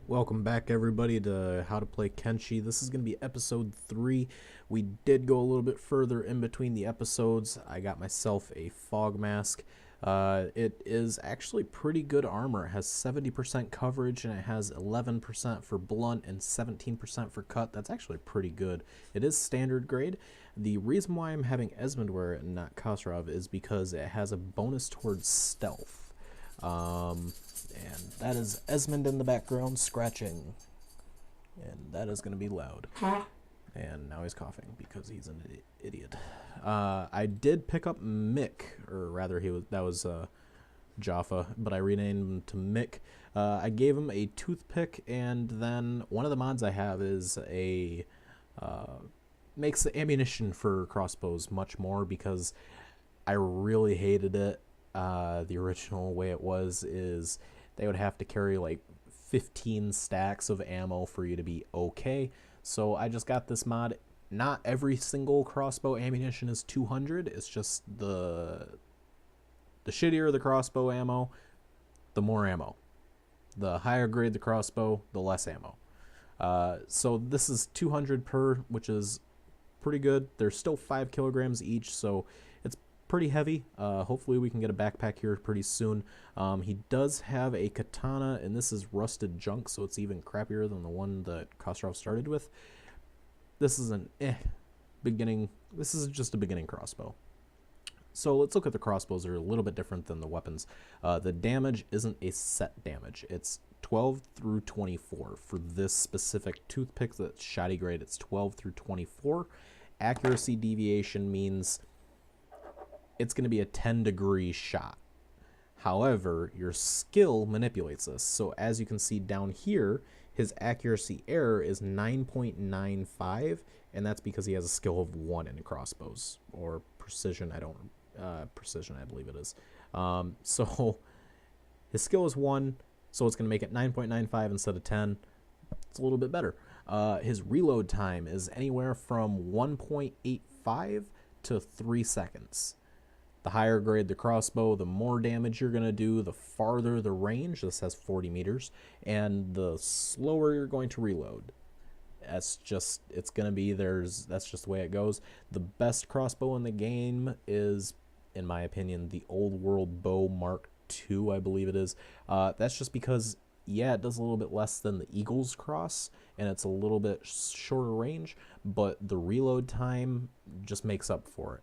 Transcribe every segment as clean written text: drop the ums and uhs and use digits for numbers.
Welcome back, everybody, to How to Play Kenshi. This is going to be episode 3. We did go a little bit further in between the episodes. I got myself a fog mask. It is actually pretty good armor. It has 70% coverage, and it has 11% for blunt and 17% for cut. That's actually pretty good. It is standard grade. The reason why I'm having Esmond wear it and not Khosrov is because it has a bonus towards stealth. And that is Esmond in the background scratching. And that is going to be loud. And now he's coughing because he's an idiot. I did pick up Mick, or rather that was Jaffa, but I renamed him to Mick. I gave him a toothpick, and then one of the mods I have is makes the ammunition for crossbows much more because I really hated it. The original way it was is they would have to carry like 15 stacks of ammo for you to be okay. So I just got this mod. Not every single crossbow ammunition is 200. It's just the shittier the crossbow ammo, the more ammo. The higher grade the crossbow, the less ammo. So this is 200 per, which is pretty good. They're still 5 kilograms each, so it's pretty heavy. Hopefully we can get a backpack here pretty soon. He does have a katana, and this is rusted junk, so it's even crappier than the one that Khosrov started with. This is an beginning. This is just a beginning crossbow. So let's look at the crossbows. They're a little bit different than the weapons. The damage isn't a set damage. It's 12 through 24. For this specific toothpick that's shoddy grade, it's 12 through 24. Accuracy deviation means it's going to be a 10-degree shot. However, your skill manipulates this. So as you can see down here, his accuracy error is 9.95, and that's because he has a skill of 1 in crossbows, or precision. Precision, I believe it is. So his skill is 1, so it's going to make it 9.95 instead of 10. It's a little bit better. His reload time is anywhere from 1.85 to 3 seconds. The higher grade the crossbow, the more damage you're going to do, the farther the range. This has 40 meters. And the slower you're going to reload. That's just the way it goes. The best crossbow in the game is, in my opinion, the Old World Bow Mark II, I believe it is. That's just because, yeah, it does a little bit less than the Eagle's Cross, and it's a little bit shorter range, but the reload time just makes up for it.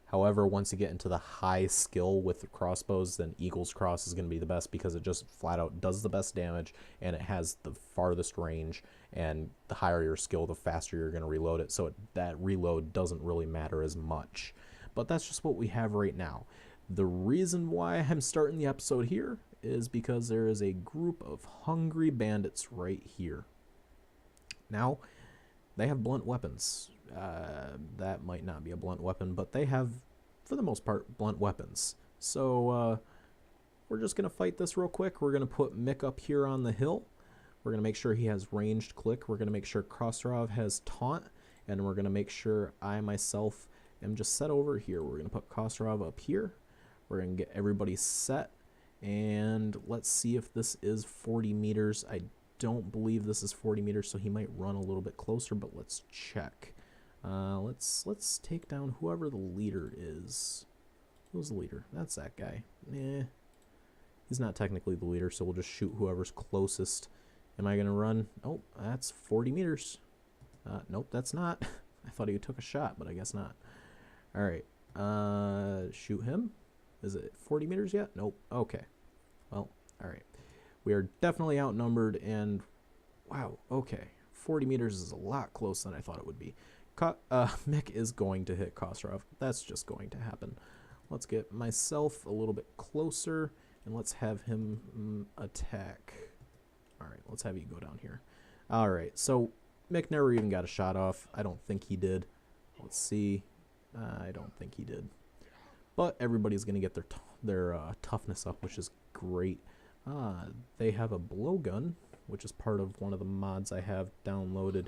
However, once you get into the high skill with the crossbows, then Eagle's Cross is going to be the best because it just flat out does the best damage, and it has the farthest range, and the higher your skill, the faster you're going to reload it, so that reload doesn't really matter as much. But that's just what we have right now. The reason why I'm starting the episode here is because there is a group of hungry bandits right here. Now, they have blunt weapons. That might not be a blunt weapon, but they have, for the most part, blunt weapons. So we're just going to fight this real quick. We're going to put Mick up here on the hill. We're going to make sure he has ranged click. We're going to make sure Khosrov has taunt. And we're going to make sure I myself am just set over here. We're going to put Khosrov up here. We're going to get everybody set. And let's see if this is 40 meters. I don't believe this is 40 meters, so he might run a little bit closer, but let's check. Let's take down whoever the leader is. Who's the leader? That's that guy. He's not technically the leader, so we'll just shoot whoever's closest. Am I gonna run? Oh, that's 40 meters. Nope, that's not. I thought he took a shot, but I guess not. Alright, shoot him. Is it 40 meters yet? Nope. Okay. Well, alright. We are definitely outnumbered, and wow, okay. 40 meters is a lot closer than I thought it would be. Mick is going to hit Khosrov. That's just going to happen. Let's get myself a little bit closer, and let's have him attack. Alright, let's have you go down here. Alright, so Mick never even got a shot off. I don't think he did. Let's see. I don't think he did. But everybody's going to get their toughness up, which is great. They have a blowgun, which is part of one of the mods I have downloaded.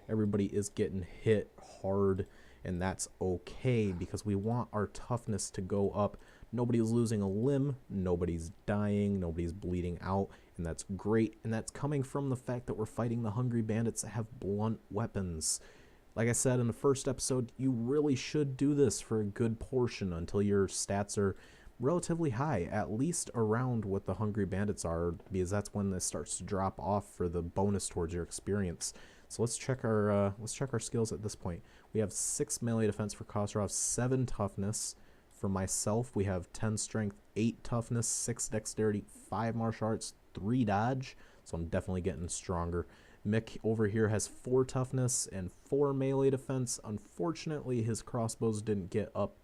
Everybody is getting hit hard, and that's okay because we want our toughness to go up Nobody's losing a limb, nobody's dying, nobody's bleeding out, and that's great. And that's coming from the fact that we're fighting the hungry bandits that have blunt weapons. Like I said in the first episode, you really should do this for a good portion until your stats are relatively high, at least around what the hungry bandits are, because that's when this starts to drop off for the bonus towards your experience. So let's check our skills at this point. We have 6 melee defense for Khosrov, 7 toughness. For myself, we have 10 strength, 8 toughness, 6 dexterity, 5 martial arts, 3 dodge. So I'm definitely getting stronger. Mick over here has 4 toughness and 4 melee defense. Unfortunately, his crossbows didn't get up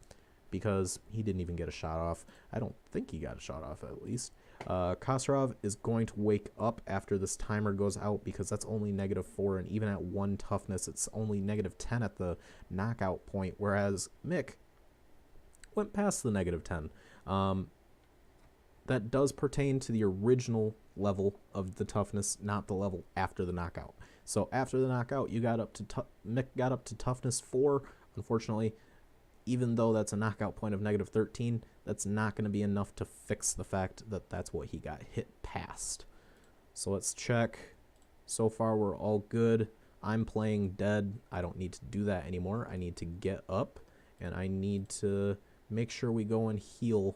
because he didn't even get a shot off. I don't think he got a shot off, at least. Khosrov is going to wake up after this timer goes out because that's only -4, and even at 1 toughness, it's only -10 at the knockout point, whereas Mick went past the -10. That does pertain to the original level of the toughness, not the level after the knockout. So after the knockout, you got up to Mick got up to toughness 4. Unfortunately, even though that's a knockout point of -13, that's not going to be enough to fix the fact that that's what he got hit past. So let's check. So far, we're all good. I'm playing dead. I don't need to do that anymore. I need to get up, and I need to make sure we go and heal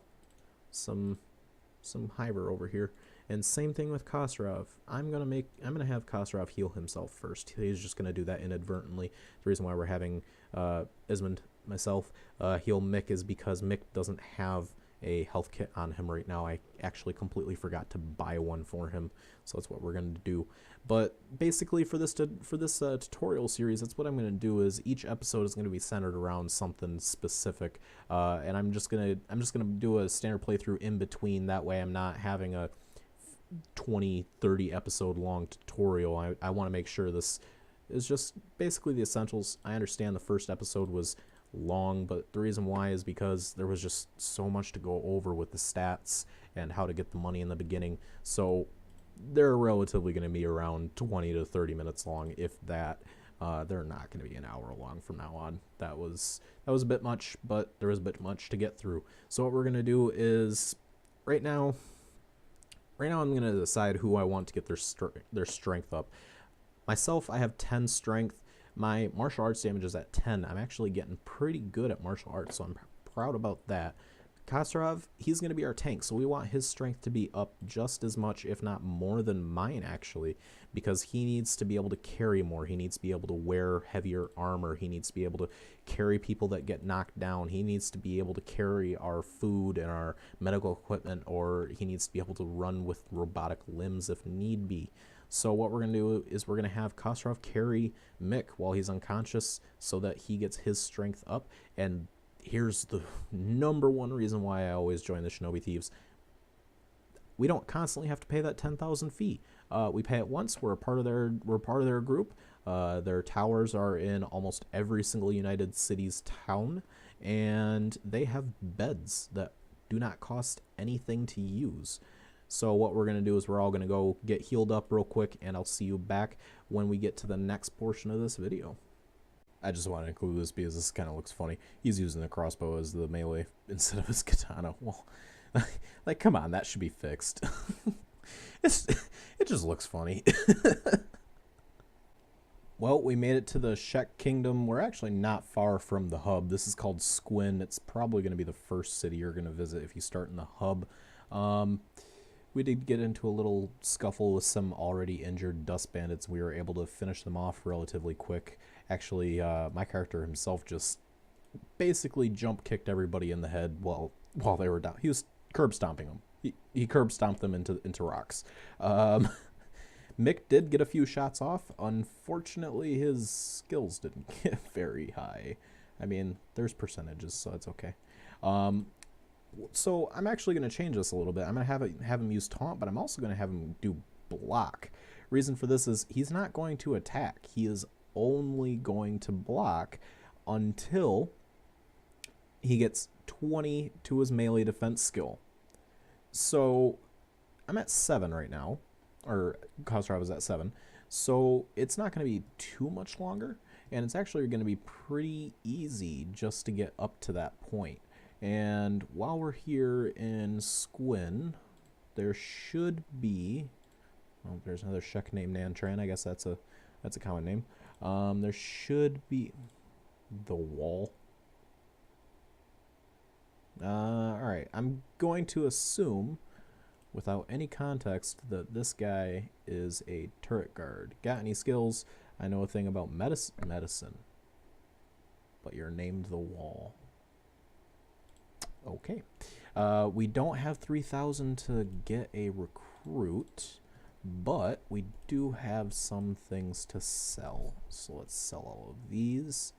some Hyver over here. And same thing with Khosrov. I'm gonna have Khosrov heal himself first. He's just gonna do that inadvertently. The reason why we're having Ismond, myself, heal Mick is because Mick doesn't have a health kit on him right now. I actually completely forgot to buy one for him, so that's what we're gonna do. But basically, for this tutorial series, that's what I'm gonna do. Is each episode is gonna be centered around something specific, and I'm just gonna do a standard playthrough in between. That way, I'm not having a 20-30 episode long tutorial. I want to make sure this is just basically the essentials. I understand the first episode was long, but the reason why is because there was just so much to go over with the stats and how to get the money in the beginning. So they're relatively going to be around 20 to 30 minutes long, if that. They're not going to be an hour long from now on. That was a bit much, but there was a bit much to get through. So what we're going to do is right now I'm going to decide who I want to get their strength up. Myself, I have 10 strength. My martial arts damage is at 10. I'm actually getting pretty good at martial arts, so I'm proud about that. Khosrov, he's going to be our tank, so we want his strength to be up just as much, if not more than mine, actually, because he needs to be able to carry more. He needs to be able to wear heavier armor. He needs to be able to carry people that get knocked down. He needs to be able to carry our food and our medical equipment, or he needs to be able to run with robotic limbs if need be. So what we're going to do is we're going to have Khosrov carry Mick while he's unconscious so that he gets his strength up. And here's the #1 reason why I always join the Shinobi Thieves. We don't constantly have to pay that 10,000 fee. We pay it once. We're part of their group. Their towers are in almost every single United Cities town, and they have beds that do not cost anything to use. So what we're going to do is we're all going to go get healed up real quick, and I'll see you back when we get to the next portion of this video. I just want to include this because this kind of looks funny. He's using the crossbow as the melee instead of his katana. Well, like, come on, that should be fixed. It just looks funny. Well, we made it to the Shek Kingdom. We're actually not far from the hub. This is called Squin. It's probably going to be the first city you're going to visit if you start in the hub. We did get into a little scuffle with some already injured dust bandits. We were able to finish them off relatively quick. Actually, my character himself just basically jump kicked everybody in the head while they were down. He was curb stomping them. He curb stomped them into rocks. Mick did get a few shots off. Unfortunately, his skills didn't get very high. I mean, there's percentages, so it's okay. So I'm actually going to change this a little bit. I'm going to have him use taunt, but I'm also going to have him do block. Reason for this is he's not going to attack. He is only going to block until he gets 20 to his melee defense skill. So I'm at 7 right now, or Khosrov is at 7. So it's not going to be too much longer, and it's actually going to be pretty easy just to get up to that point. And while we're here in Squin, there should be... Oh, there's another Shek named Nantran. I guess that's a common name. There should be... The wall. Alright, I'm going to assume, without any context, that this guy is a turret guard. Got any skills? I know a thing about medicine. But you're named the wall. Okay. We don't have 3,000 to get a recruit, but we do have some things to sell. So let's sell all of these.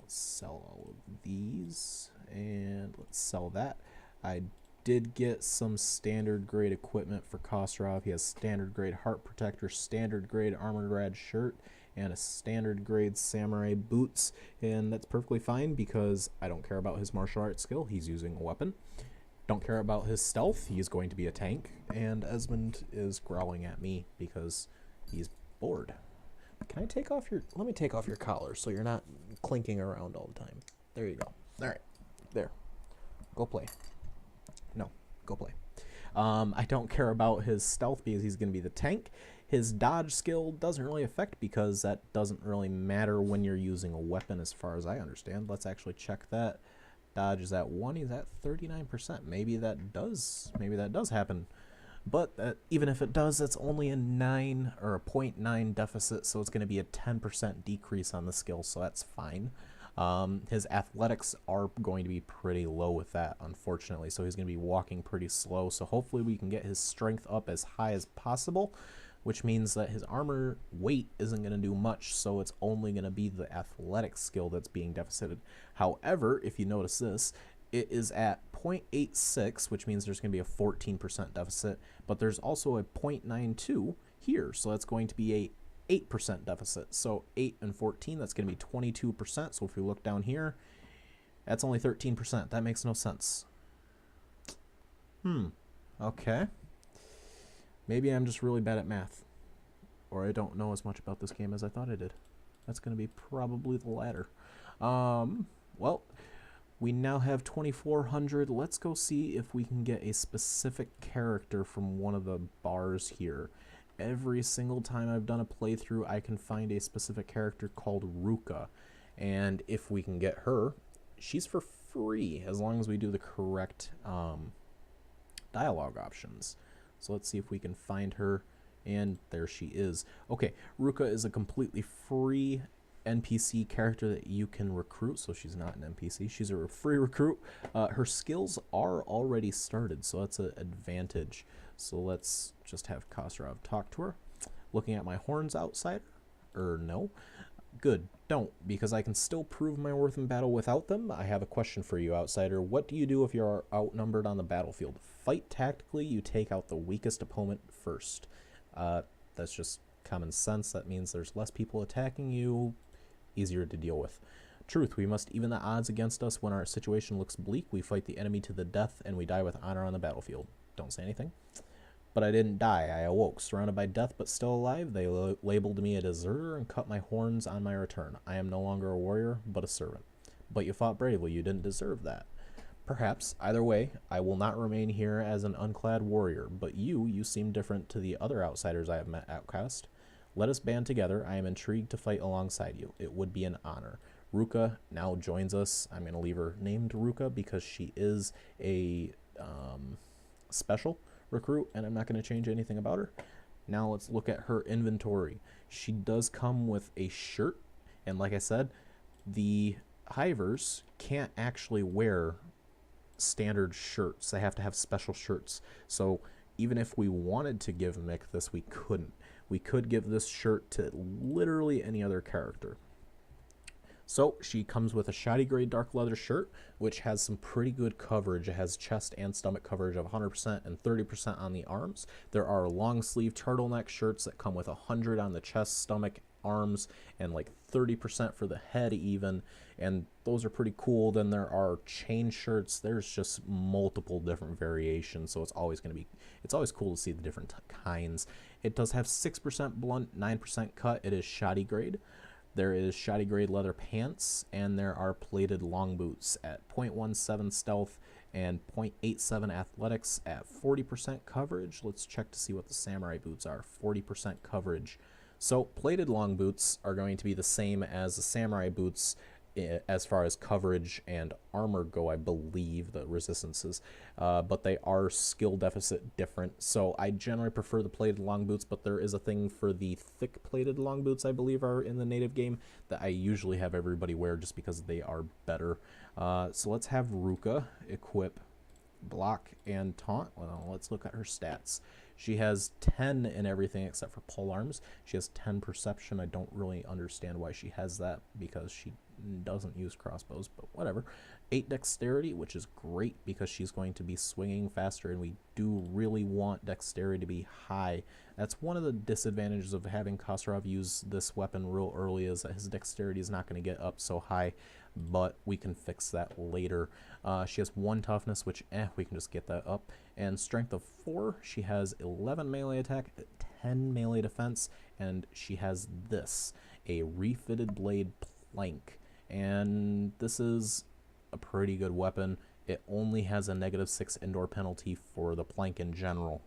Let's sell all of these. And let's sell that. I did get some standard grade equipment for Kostrov. He has standard grade heart protector, standard grade armor grad shirt, and a standard grade samurai boots, and that's perfectly fine because I don't care about his martial arts skill. He's using a weapon. Don't care about his stealth. He's going to be a tank, and Esmond is growling at me because he's bored. Can I take off your... Let me take off your collar so you're not clinking around all the time. There you go. All right. There. Go play. No. Go play. I don't care about his stealth because he's going to be the tank. His dodge skill doesn't really affect because that doesn't really matter when you're using a weapon as far as I understand. Let's actually check that. Dodge is at 1, he's at 39%. Maybe that does happen. But even if it does, it's only a 9 or a 0.9 deficit, so it's going to be a 10% decrease on the skill, so that's fine. His athletics are going to be pretty low with that, unfortunately, so he's going to be walking pretty slow. So hopefully we can get his strength up as high as possible, which means that his armor weight isn't going to do much, so it's only going to be the athletic skill that's being deficited. However, if you notice this, it is at 0.86, which means there's going to be a 14% deficit, but there's also a 0.92 here, so that's going to be a 8% deficit. So 8 and 14, that's going to be 22%. So if we look down here, that's only 13%. That makes no sense. Okay. Maybe I'm just really bad at math, or I don't know as much about this game as I thought I did. That's going to be probably the latter. Well, we now have 2,400. Let's go see if we can get a specific character from one of the bars here. Every single time I've done a playthrough, I can find a specific character called Ruka. And if we can get her, she's for free as long as we do the correct dialogue options. So let's see if we can find her. And there she is. Okay, Ruka is a completely free NPC character that you can recruit, so she's not an NPC. She's a free recruit. Her skills are already started, so that's an advantage. So let's just have Kostrov talk to her. Looking at my horns, outsider? No. Good, don't, because I can still prove my worth in battle without them. I have a question for you, outsider. What do you do if you're outnumbered on the battlefield? Fight tactically, you take out the weakest opponent first. That's just common sense. That means there's less people attacking you, easier to deal with. Truth, we must even the odds against us when our situation looks bleak. We fight the enemy to the death, and we die with honor on the battlefield. Don't say anything. But I didn't die. I awoke, surrounded by death, but still alive. They labeled me a deserter and cut my horns on my return. I am no longer a warrior, but a servant. But you fought bravely. You didn't deserve that. Perhaps. Either way, I will not remain here as an unclad warrior. But you seem different to the other outsiders I have met, outcast. Let us band together. I am intrigued to fight alongside you. It would be an honor. Ruka now joins us. I'm going to leave her named Ruka because she is a special recruit, and I'm not going to change anything about her. Now let's look at her inventory. She does come with a shirt, and like I said, the hivers can't actually wear standard shirts. They have to have special shirts. So even if we wanted to give Mick this, we couldn't. We could give this shirt to literally any other character. So she comes with a shoddy gray dark leather shirt, which has some pretty good coverage. It has chest and stomach coverage of 100% and 30% on the arms. There are long sleeve turtleneck shirts that come with 100 on the chest, stomach, arms, and like 30% for the head even. And those are pretty cool. Then there are chain shirts. There's just multiple different variations. So it's always cool to see the different kinds. It does have 6% blunt, 9% cut. It is shoddy grade. There is shoddy grade leather pants, and there are plated long boots at 0.17 stealth and 0.87 athletics at 40% coverage. Let's check to see what the samurai boots are. 40% coverage. So plated long boots are going to be the same as the samurai boots as far as coverage and armor go, I believe, the resistances, but they are skill deficit different. So I generally prefer the plated long boots, but there is a thing for the thick plated long boots, I believe, are in the native game that I usually have everybody wear just because they are better. So let's have Ruka equip block and taunt. Well, let's look at her stats. She has 10 in everything except for polearms. She has 10 perception. I don't really understand why she has that because she doesn't use crossbows, but whatever. 8 dexterity, which is great because she's going to be swinging faster, and we do really want dexterity to be high. That's one of the disadvantages of having Khosrov use this weapon real early, is that his dexterity is not going to get up so high, but we can fix that later. She has 1 toughness, which we can just get that up, and strength of 4. She has 11 melee attack, 10 melee defense, and she has this, a refitted blade plank. And this is a pretty good weapon. It only has a -6 indoor penalty for the plank in general.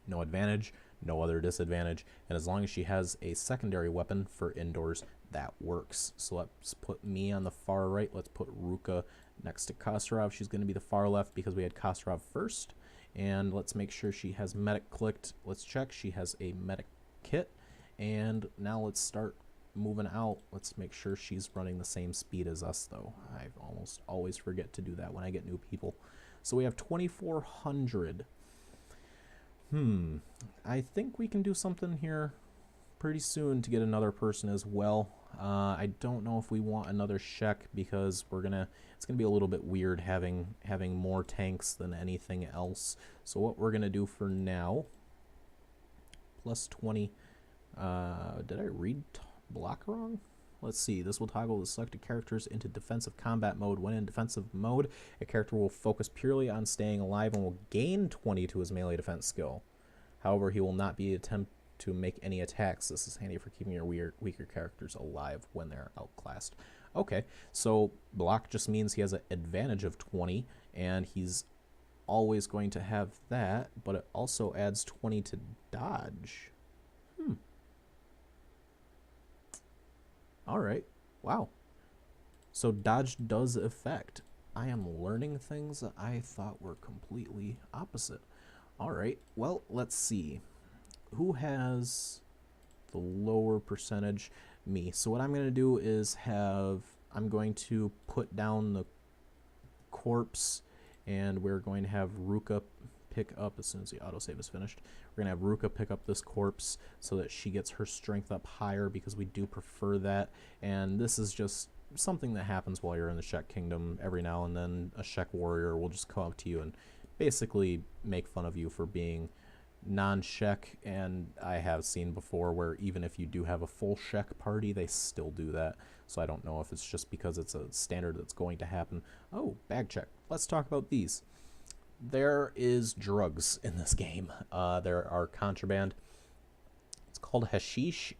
No advantage, no other disadvantage, and as long as she has a secondary weapon for indoors, that works. So let's put me on the far right. Let's put Ruka next to Khosrov. She's going to be the far left because we had Khosrov first. And let's make sure she has medic clicked. Let's check. She has a medic kit. And now let's start moving out. Let's make sure she's running the same speed as us, though. I almost always forget to do that when I get new people. So we have 2,400. I think we can do something here pretty soon to get another person as well. I don't know if we want another Shek because it's gonna be a little bit weird having more tanks than anything else. So what we're gonna do for now, plus 20. Did I read block wrong? Let's see. This will toggle the selected characters into defensive combat mode. When in defensive mode, a character will focus purely on staying alive and will gain 20 to his melee defense skill. However, he will not be attempt to make any attacks. This is handy for keeping your weaker characters alive when they're outclassed. Okay, so block just means he has an advantage of 20, and he's always going to have that, but it also adds 20 to dodge. Alright, wow. So dodge does affect. I am learning things that I thought were completely opposite. Alright, well, let's see. Who has the lower percentage? Me. So what I'm going to do is I'm going to put down the corpse, and we're going to have Ruka pick up as soon as the autosave is finished. We're going to have Ruka pick up this corpse so that she gets her strength up higher because we do prefer that. And this is just something that happens while you're in the Shek Kingdom. Every now and then a Shek warrior will just come up to you and basically make fun of you for being non-Shek, and I have seen before where even if you do have a full Shek party, they still do that. So I don't know if it's just because it's a standard that's going to happen. Oh, bag check. Let's talk about these. There is drugs in this game. There are contraband. It's called hashish.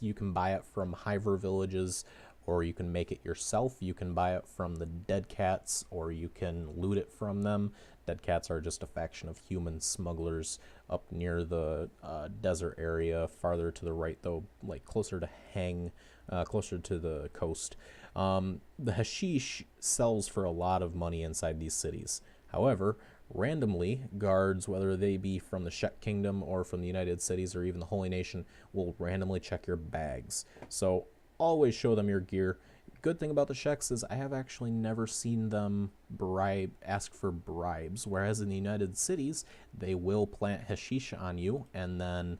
You can buy it from Hiver villages, or you can make it yourself. You can buy it from the dead cats, or you can loot it from them. Dead cats are just a faction of human smugglers up near the desert area, farther to the right though, like closer to closer to the coast. The hashish sells for a lot of money inside these cities. However, randomly, guards, whether they be from the Shek Kingdom or from the United Cities or even the Holy Nation, will randomly check your bags. So always show them your gear. Good thing about the Sheks is I have actually never seen them ask for bribes, whereas in the United Cities, they will plant hashish on you and then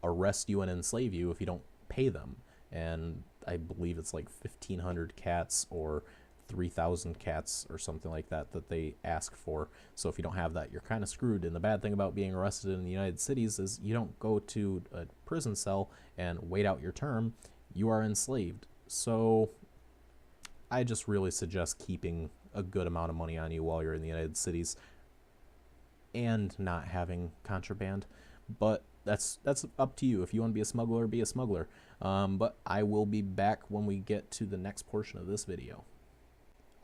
arrest you and enslave you if you don't pay them. And I believe it's like 1,500 cats or 3,000 cats or something like that they ask for. So if you don't have that, you're kind of screwed. And the bad thing about being arrested in the United Cities is you don't go to a prison cell and wait out your term. You are enslaved. So I just really suggest keeping a good amount of money on you while you're in the United Cities and not having contraband. But that's up to you. If you want to be a smuggler, be a smuggler. But I will be back when we get to the next portion of this video.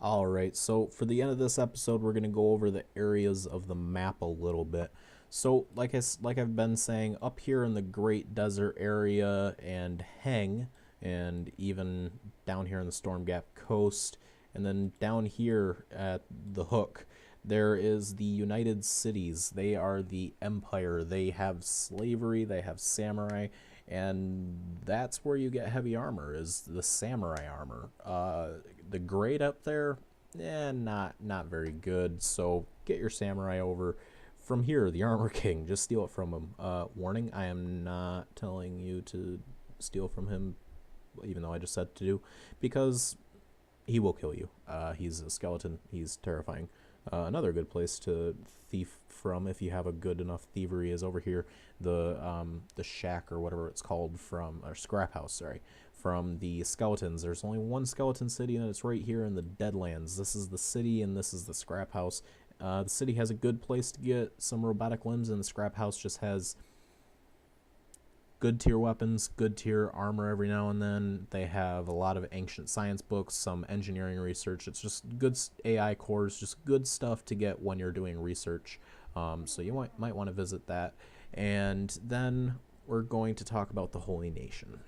Alright, so for the end of this episode, we're going to go over the areas of the map a little bit. So, like I've been saying, up here in the Great Desert area and Heng, and even down here in the Storm Gap Coast, and then down here at the Hook, there is the United Cities. They are the Empire. They have slavery, they have samurai, and that's where you get heavy armor, is the samurai armor. The grade up there, not very good, so get your samurai over. From here, the Armor King, just steal it from him. Warning, I am not telling you to steal from him, even though I just said to do, because he will kill you. He's a skeleton. He's terrifying. Another good place to thief from, if you have a good enough thievery, is over here. The shack, or whatever it's called, from, or scrap house, sorry, from the skeletons. There's only one skeleton city, and it's right here in the Deadlands. This is the city, and this is the scrap house. The city has a good place to get some robotic limbs, and the scrap house just has good tier weapons, good tier armor every now and then. They have a lot of ancient science books, some engineering research. It's just good AI cores, just good stuff to get when you're doing research. So you might want to visit that. And then we're going to talk about the Holy Nation.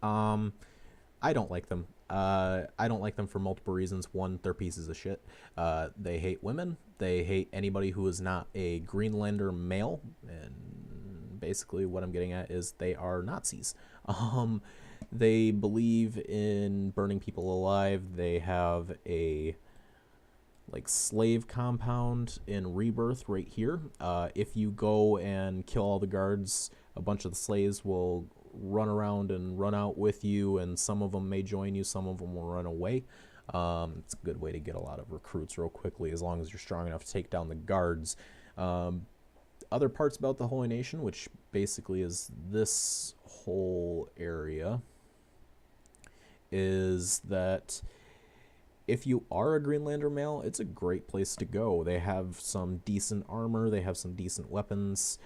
I don't like them. I don't like them for multiple reasons. One, they're pieces of shit. They hate women. They hate anybody who is not a Greenlander male. And basically what I'm getting at is they are Nazis. They believe in burning people alive. They have a slave compound in Rebirth right here. If you go and kill all the guards, a bunch of the slaves will run around and run out with you, and some of them may join you, some of them will run away. It's a good way to get a lot of recruits real quickly, as long as you're strong enough to take down the guards. Other parts about the Holy Nation, which basically is this whole area, is that if you are a Greenlander male, it's a great place to go. They have some decent armor, they have some decent weapons.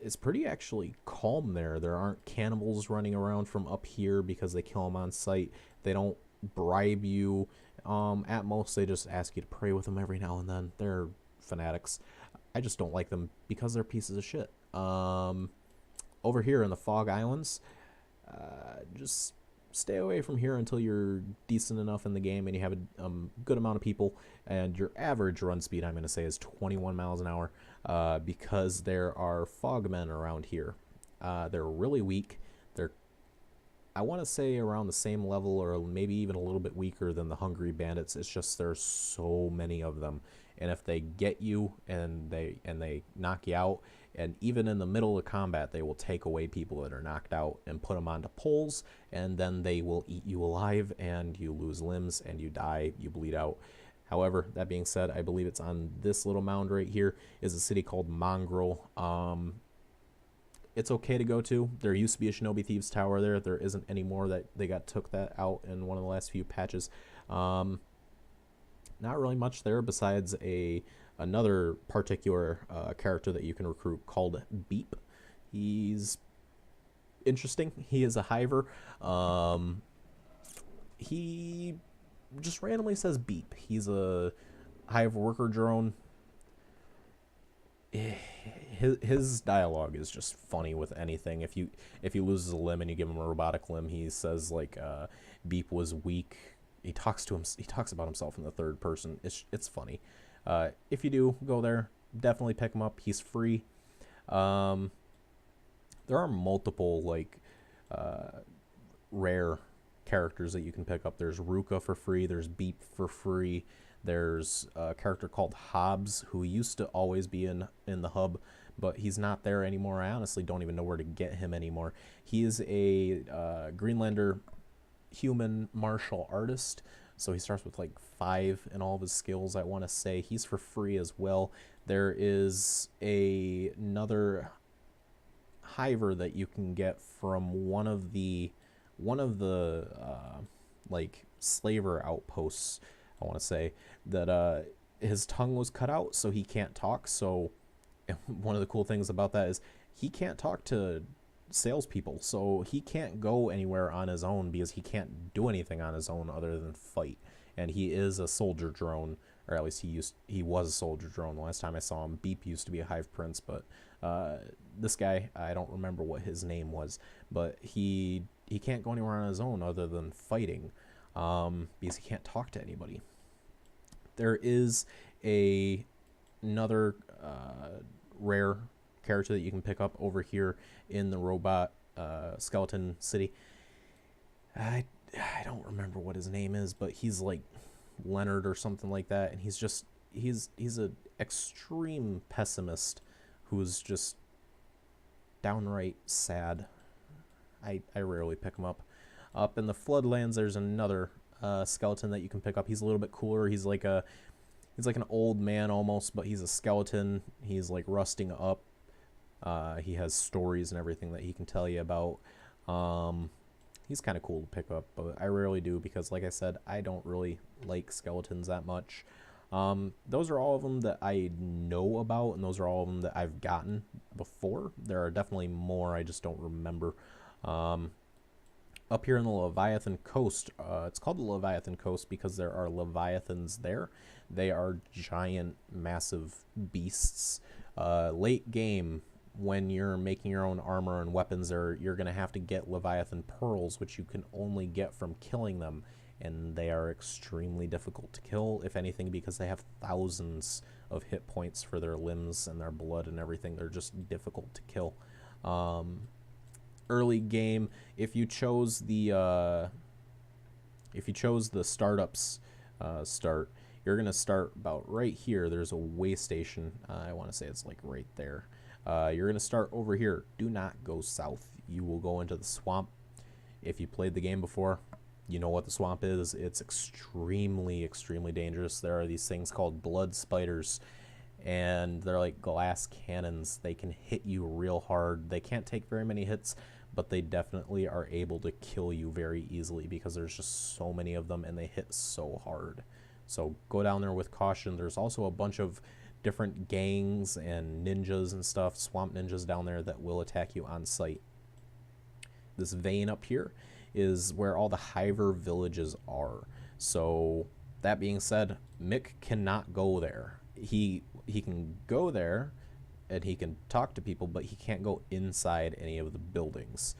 It's pretty actually calm there. There aren't cannibals running around from up here because they kill them on sight. They don't bribe you. At most, they just ask you to pray with them every now and then. They're fanatics. I just don't like them because they're pieces of shit. Over here in the Fog Islands, just stay away from here until you're decent enough in the game and you have a good amount of people, and your average run speed, I'm going to say, is 21 miles an hour, because there are fogmen around here. They're really weak. They're, I want to say, around the same level or maybe even a little bit weaker than the Hungry Bandits. It's just there's so many of them, and if they get you and they knock you out, and even in the middle of combat, they will take away people that are knocked out and put them onto poles, and then they will eat you alive, and you lose limbs, and you die, you bleed out. However, that being said, I believe it's on this little mound right here is a city called Mongrel. It's okay to go to. There used to be a Shinobi Thieves Tower there. There isn't anymore. That they took that out in one of the last few patches. Not really much there besides another particular character that you can recruit called Beep. He's interesting. He is a hiver. He just randomly says beep. He's a hive worker drone. His dialogue is just funny with anything. If he loses a limb and you give him a robotic limb, he says Beep was weak. He talks about himself in the third person. It's funny. If you do go there, definitely pick him up. He's free. There are multiple rare characters that you can pick up. There's Ruka for free. There's Beep for free. There's a character called Hobbs, who used to always be in the hub, but he's not there anymore. I honestly don't even know where to get him anymore. He is a Greenlander human martial artist, so he starts with 5 in all of his skills, I want to say. He's for free as well. There is another hiver that you can get from one of the slaver outposts, I want to say, that his tongue was cut out, so he can't talk. So one of the cool things about that is he can't talk to salespeople, so he can't go anywhere on his own because he can't do anything on his own other than fight. And he is a soldier drone, or at least he was a soldier drone. The last time I saw him, Beep used to be a hive prince, but this guy, I don't remember what his name was, but he can't go anywhere on his own other than fighting, because he can't talk to anybody. There is another rare character that you can pick up over here in the robot skeleton city. I don't remember what his name is, but he's like Leonard or something like that, and he's an extreme pessimist who's just downright sad. I rarely pick him up. Up in the Floodlands, there's another skeleton that you can pick up. He's a little bit cooler. He's like an old man almost, but he's a skeleton. He's like rusting up. He has stories and everything that he can tell you about. He's kind of cool to pick up, but I rarely do because, like I said, I don't really like skeletons that much. Those are all of them that I know about, and those are all of them that I've gotten before. There are definitely more, I just don't remember. Up here in the Leviathan Coast, it's called the Leviathan Coast because there are Leviathans there. They are giant, massive beasts. Late game, when you're making your own armor and weapons, you're going to have to get Leviathan pearls, which you can only get from killing them, and they are extremely difficult to kill, if anything, because they have thousands of hit points for their limbs and their blood and everything. They're just difficult to kill. Early game, if you chose the startups start, you're gonna start about right here. There's a way station. I want to say it's like right there. You're gonna start over here. Do not go south. You will go into the swamp. If you played the game before, you know what the swamp is. It's extremely, extremely dangerous. There are these things called blood spiders, and they're like glass cannons. They can hit you real hard. They can't take very many hits, but they definitely are able to kill you very easily because there's just so many of them and they hit so hard. So go down there with caution. There's also a bunch of different gangs and ninjas and stuff, swamp ninjas down there that will attack you on sight. This vein up here is where all the hiver villages are. So that being said, Mick cannot go there. He can go there and he can talk to people, but he can't go inside any of the buildings.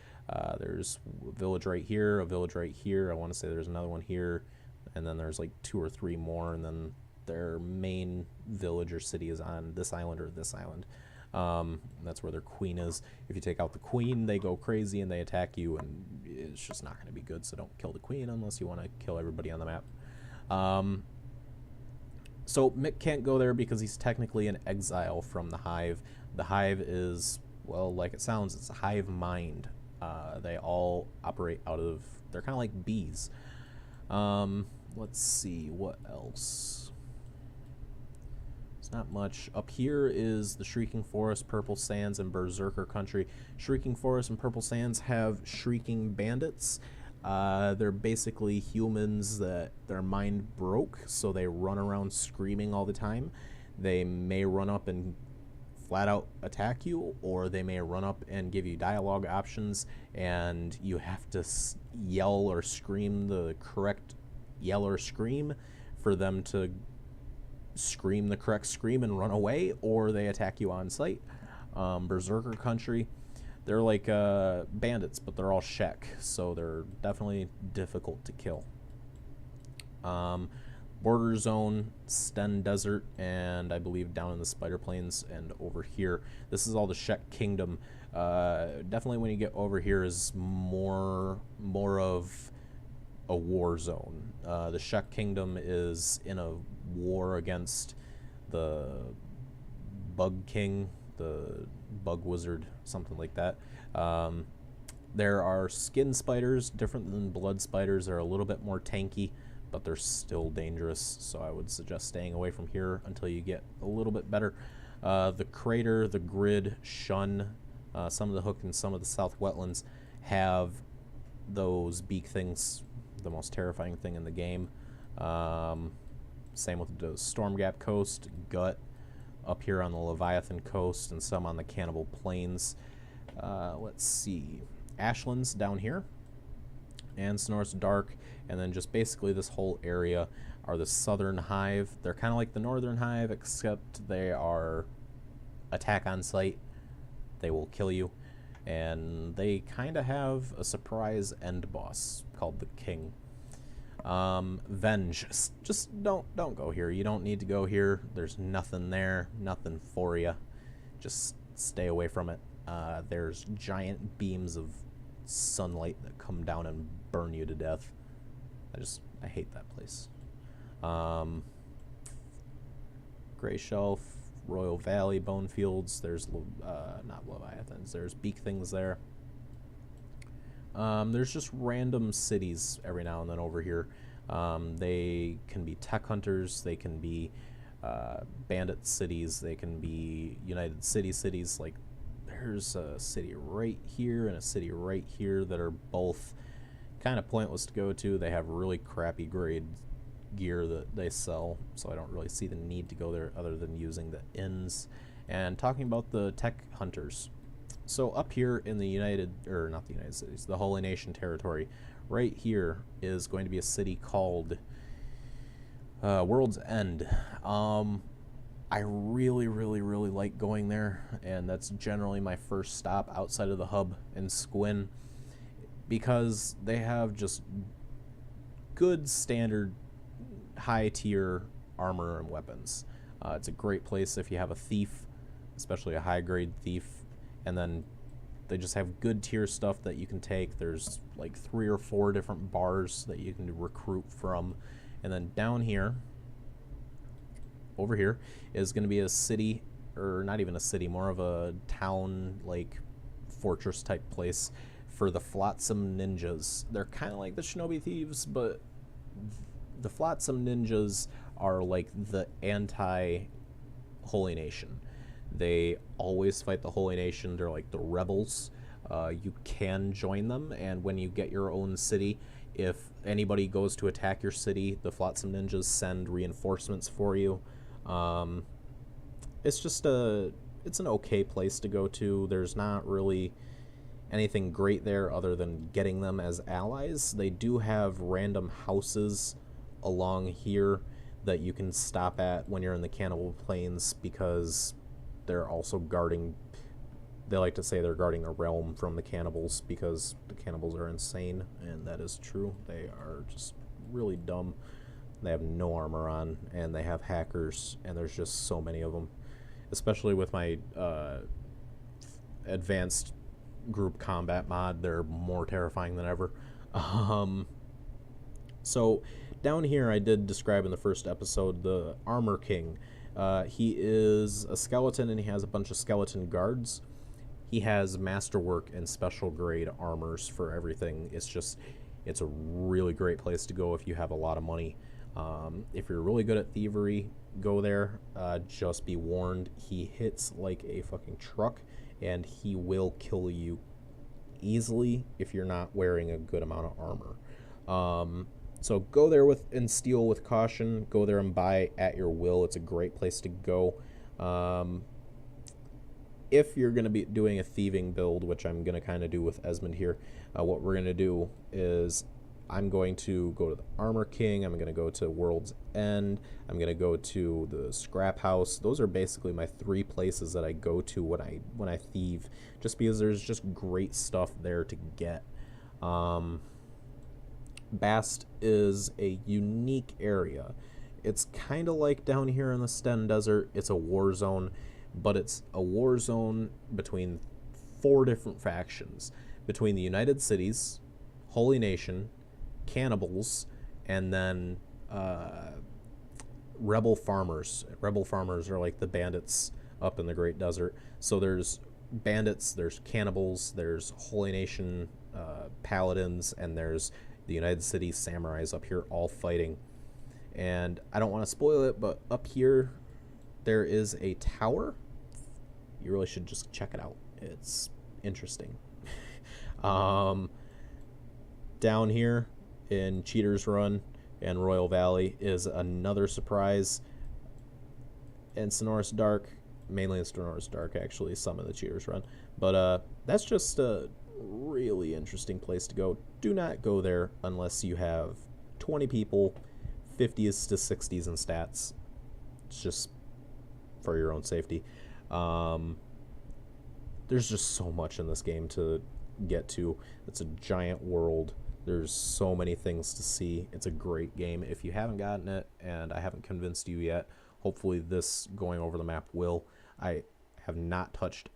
There's a village right here, a village right here. I want to say there's another one here, and then there's like 2 or 3 more, and then their main village or city is on this island or this island. That's where their queen is. If you take out the queen, they go crazy and they attack you, and it's just not going to be good, so don't kill the queen unless you want to kill everybody on the map. So Mick can't go there because he's technically in exile from the hive. The hive is, well, like it sounds, it's a hive mind. They all operate out of, they're kind of like bees. Let's see, what else? It's not much. Up here is the Shrieking Forest, Purple Sands, and Berserker Country. Shrieking Forest and Purple Sands have Shrieking Bandits. They're basically humans that their mind broke, so they run around screaming all the time. They may run up and flat out attack you, or they may run up and give you dialogue options, and you have to yell or scream the correct yell or scream for them to scream the correct scream and run away, or they attack you on sight. Berserker Country, they're like bandits, but they're all Shek, so they're definitely difficult to kill. Border Zone, Sten Desert, and I believe down in the Spider Plains and over here. This is all the Shek Kingdom. Definitely when you get over here is more of a war zone. The Shek Kingdom is in a war against the Bug King, the Bug Wizard, something like that. There are skin spiders, different than blood spiders. They're a little bit more tanky, but they're still dangerous, so I would suggest staying away from here until you get a little bit better. The Crater, the Grid, Shun, some of the Hook, and some of the South Wetlands have those beak things, the most terrifying thing in the game. Same with the Stormgap Coast, Gut, up here on the Leviathan coast and some on the Cannibal Plains. Let's see. Ashlands down here, and Sonora's Dark, and then just basically this whole area are the Southern Hive. They're kind of like the Northern Hive, except they are attack on sight. They will kill you, and they kind of have a surprise end boss called the King. Venge. Just don't go here. You don't need to go here. There's nothing there, nothing for you. Just stay away from it. There's giant beams of sunlight that come down and burn you to death. I hate that place. Gray Shelf, Royal Valley, Bonefields. There's not Leviathans. There's beak things there. There's just random cities every now and then over here. They can be tech hunters. They can be bandit cities. They can be United cities. Like, there's a city right here and a city right here that are both kind of pointless to go to. They have really crappy grade gear that they sell, so I don't really see the need to go there other than using the inns. And talking about the tech hunters, so up here in the the Holy Nation territory, right here is going to be a city called World's End. I really like going there, and that's generally my first stop outside of the hub in Squin, because they have just good standard high tier armor and weapons. It's a great place if you have a thief, especially a high grade thief, and then they just have good tier stuff that you can take. There's like 3 or 4 different bars that you can recruit from. And then down here, over here, is going to be a city, or not even a city, more of a town, like fortress type place for the Flotsam Ninjas. They're kind of like the Shinobi Thieves, but the Flotsam Ninjas are like the anti-Holy Nation. They always fight the Holy Nation. They're like the rebels. You can join them, and when you get your own city, if anybody goes to attack your city, the Flotsam Ninjas send reinforcements for you. It's an okay place to go to. There's not really anything great there other than getting them as allies. They do have random houses along here that you can stop at when you're in the Cannibal Plains, because they're also guarding, they like to say they're guarding a realm from the cannibals, because the cannibals are insane, and that is true. They are just really dumb. They have no armor on, and they have hackers, and there's just so many of them. Especially with my advanced group combat mod, they're more terrifying than ever. So down here, I did describe in the first episode the Armor King. He is a skeleton, and he has a bunch of skeleton guards. He has masterwork and special grade armors for everything. It's a really great place to go if you have a lot of money. If you're really good at thievery, go there. Just be warned, he hits like a fucking truck, and he will kill you easily if you're not wearing a good amount of armor. So go there and steal with caution. Go there and buy at your will. It's a great place to go. If you're going to be doing a thieving build, which I'm going to kind of do with Esmond here, what we're going to do is I'm going to go to the Armor King. I'm going to go to World's End. I'm going to go to the Scrap House. Those are basically my 3 places that I go to when I thieve, just because there's just great stuff there to get. Bast is a unique area. It's kind of like down here in the Sten Desert. It's a war zone, but it's a war zone between 4 different factions. Between the United Cities, Holy Nation, Cannibals, and then Rebel Farmers. Rebel Farmers are like the bandits up in the Great Desert. So there's bandits, there's cannibals, there's Holy Nation paladins, and there's the United Cities samurais up here all fighting. And I don't want to spoil it, but up here there is a tower. You really should just check it out. It's interesting. Down here in Cheater's Run and Royal Valley is another surprise. In Sonora's Dark, mainly in Stenor's Dark, actually, some of the cheaters run. But that's just a really interesting place to go. Do not go there unless you have 20 people, 50s to 60s in stats. It's just for your own safety. There's just so much in this game to get to. It's a giant world. There's so many things to see. It's a great game. If you haven't gotten it, and I haven't convinced you yet, hopefully this going over the map will. I have not touched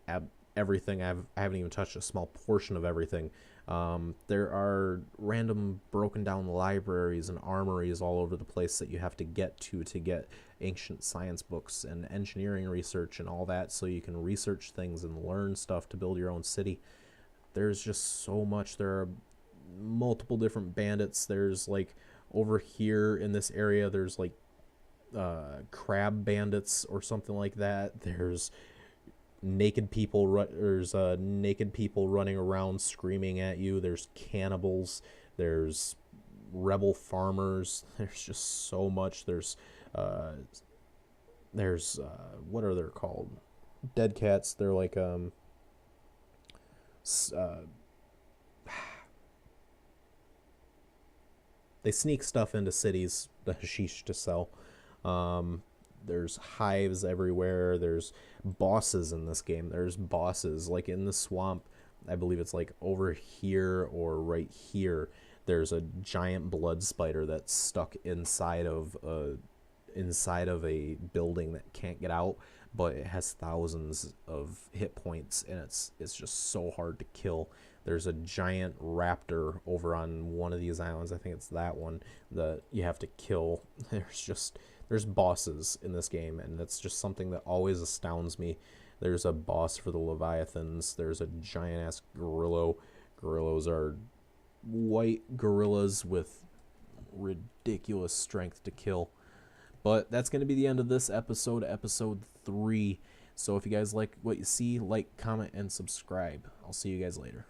everything. I haven't even touched a small portion of everything. There are random broken down libraries and armories all over the place that you have to get ancient science books and engineering research and all that, so you can research things and learn stuff to build your own city. There's just so much. There are multiple different bandits. There's like over here in this area, there's like crab bandits or something like that. There's naked people running around screaming at you. There's cannibals. There's rebel farmers. There's just so much. There's what are they called? Dead cats. They're like they sneak stuff into cities, the hashish, to sell. There's hives everywhere. There's bosses in this game. There's bosses like in the swamp. I believe it's like over here or right here. There's a giant blood spider that's stuck inside of a building that can't get out, but it has thousands of hit points, and it's just so hard to kill. There's a giant raptor over on one of these islands. I think it's that one that you have to kill. There's bosses in this game, and that's just something that always astounds me. There's a boss for the Leviathans. There's a giant-ass gorilla. Gorillas are white gorillas with ridiculous strength to kill. But that's going to be the end of this episode 3. So if you guys like what you see, like, comment, and subscribe. I'll see you guys later.